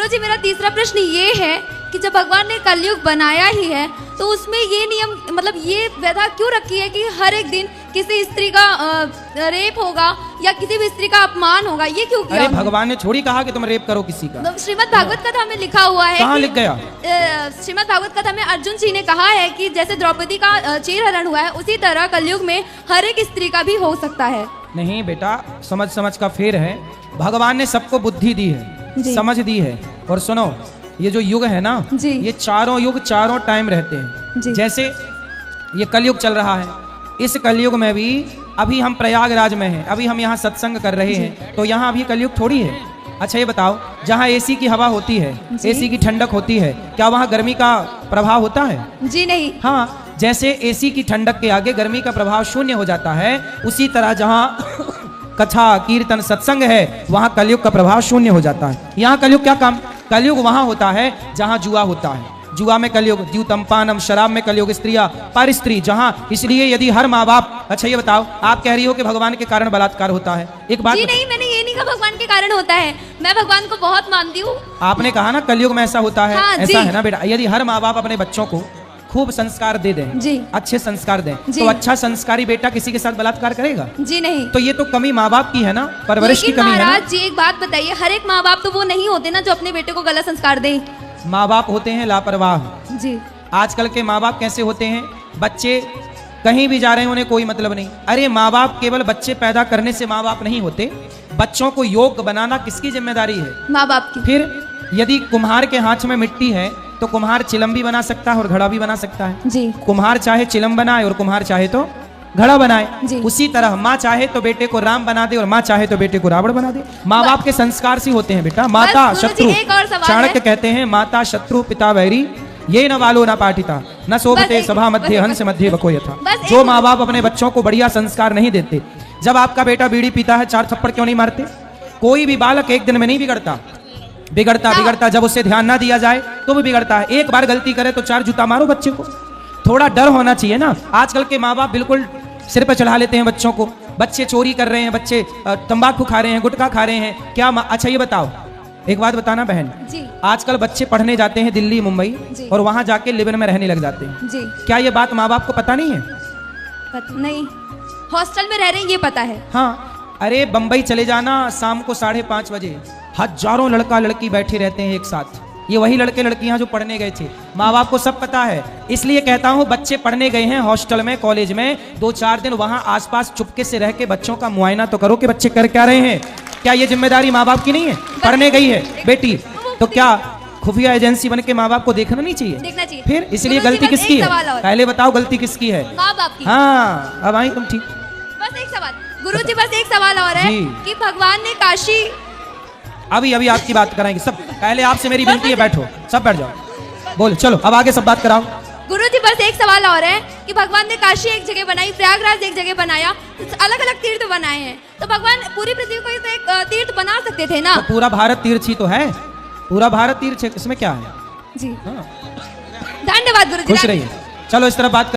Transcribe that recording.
जी मेरा तीसरा प्रश्न ये है कि जब भगवान ने कलयुग बनाया ही है तो उसमें ये नियम मतलब ये व्यवस्था क्यों रखी है कि हर एक दिन किसी स्त्री का रेप होगा या किसी भी स्त्री का अपमान होगा, ये क्यों किया? अरे भगवान ने थोड़ी कहा कि तुम रेप करो किसी का। श्रीमद् भागवत कथा में लिखा हुआ है। कहाँ लिख गया? श्रीमद् भागवत कथा में अर्जुन जी ने कहा है कि जैसे द्रौपदी का चीरहरण हुआ है उसी तरह कलयुग में हर एक स्त्री का भी हो सकता है। नहीं बेटा, समझ समझ का फेर है। भगवान ने सबको बुद्धि दी है, समझ दी है। और सुनो, ये जो युग है ना, ये चारों युग चारों टाइम रहते हैं। जैसे ये कलयुग चल रहा है, इस कलयुग में भी अभी हम प्रयागराज में हैं, अभी हम यहाँ सत्संग कर रहे हैं, तो यहाँ अभी कलयुग थोड़ी है। अच्छा ये बताओ, जहाँ एसी की हवा होती है, एसी की ठंडक होती है, क्या वहाँ गर्मी का प्रभाव होता है? जी नहीं। हाँ, जैसे एसी की ठंडक के आगे गर्मी का प्रभाव शून्य हो जाता है, उसी तरह जहाँ कथा कीर्तन सत्संग है वहाँ कलयुग का प्रभाव शून्य हो जाता है। यहाँ कलयुग क्या काम? कलयुग वहाँ होता है जहाँ जुआ होता है, जुआ में कलयुग, द्यूतमपानम, शराब में कलयुग, स्त्रियां पर स्त्री जहाँ। इसलिए यदि हर माँ बाप, अच्छा ये बताओ, आप कह रही हो कि भगवान के कारण बलात्कार होता है, एक बात जी नहीं, मैंने ये नहीं कहा भगवान के कारण होता है, मैं भगवान को बहुत मानती हूँ। आपने कहा ना कलयुग में ऐसा होता है। हाँ, ऐसा है ना बेटा। यदि हर माँ बाप अपने बच्चों को खूब संस्कार दे दें, अच्छे संस्कार दें, तो अच्छा संस्कारी बेटा किसी के साथ बलात्कार करेगा? जी नहीं। तो ये तो कमी माँ बाप की है ना, परवरिश की कमी है ना। महाराज जी एक बात बताइए, हर एक माँ बाप तो वो नहीं होते ना जो अपने बेटे को गलत संस्कार दे। माँ बाप होते हैं लापरवाह। जी। आजकल के माँ बाप कैसे होते हैं? बच्चे कहीं भी जा रहे हैं उन्हें कोई मतलब नहीं। अरे माँ बाप केवल बच्चे पैदा करने से माँ बाप नहीं होते, बच्चों को योग्य बनाना किसकी जिम्मेदारी है? माँ बाप की। फिर यदि कुम्हार के हाथ में मिट्टी है तो कुम्हार चिलम भी बना सकता है और घड़ा भी बना सकता है। जी। कुम्हार चाहे चिलम बनाए और कुम्हार चाहे तो घड़ा बनाए। उसी तरह माँ चाहे तो बेटे को राम बना दे और माँ चाहे तो बेटे को रावण बना दे। माँ बाप के संस्कार से होते हैं बेटा। माता शत्रु, चाणक्य कहते हैं माता शत्रु पिता वैरी, ये न वालो न पाठिता न शोभते सभा मध्य हंस मध्य बको यथा। जो माँ बाप अपने बच्चों को बढ़िया संस्कार नहीं देते, जब आपका बेटा बीड़ी पीता है 4 थप्पड़ क्यों नहीं मारते? कोई भी बालक एक दिन में नहीं बिगड़ता, बिगड़ता जब उससे ध्यान ना दिया जाए तो भी बिगड़ता है। एक बार गलती करे तो 4 जूता मारो बच्चे को। थोड़ा डर होना चाहिए ना। आजकल के माँ बाप बिल्कुल सिर पर चढ़ा लेते हैं बच्चों को। बच्चे चोरी कर रहे हैं, बच्चे तंबाकू खा रहे हैं, गुटखा खा रहे हैं, क्या अच्छा ये बताओ, एक बात बताना बहन जी। आजकल बच्चे पढ़ने जाते हैं दिल्ली मुंबई और वहां जाके लिव इन में रहने लग जाते हैं जी। क्या ये बात माँ बाप को पता नहीं है? नहीं, हॉस्टल में रह रहे हैं ये पता है। हाँ, अरे बंबई चले जाना, शाम को 5:30 बजे हजारों लड़का लड़की बैठे रहते हैं एक साथ। ये वही लड़के लड़कियां जो पढ़ने गए थे। माँ बाप को सब पता है। इसलिए कहता हूँ बच्चे पढ़ने गए हैं हॉस्टल में, कॉलेज में, 2-4 दिन वहां आसपास चुपके से रह के बच्चों का मुआयना तो करो कि बच्चे कर क्या रहे हैं। क्या ये जिम्मेदारी माँ बाप की नहीं है? पढ़ने गई है बेटी तो क्या खुफिया एजेंसी बन के माँ बाप को देखना नहीं चाहिए? देखना चाहिए। फिर इसलिए गलती किसकी है? पहले बताओ गलती किसकी है? माँ बाप की। हाँ, अब आई तुम ठीक। बस एक सवाल गुरुजी, बस एक सवाल और है कि भगवान ने काशी, अभी आपकी बात कराएंगे सब। पहले आपसे मेरी विनती है, बैठो, सब बैठ जाओ, बोल चलो अब आगे सब बात कराओ। गुरुजी बस एक सवाल और है कि भगवान ने काशी एक जगह बनाई, प्रयागराज एक जगह बनाया, अलग अलग तीर्थ बनाए हैं, तो भगवान पूरी पृथ्वी को एक तीर्थ बना सकते थे ना? तो पूरा भारत तीर्थ ही तो है, पूरा भारत तीर्थ है, इसमें क्या है? जी। धन्यवाद गुरुजी। खुश रहिए। चलो इस तरह बात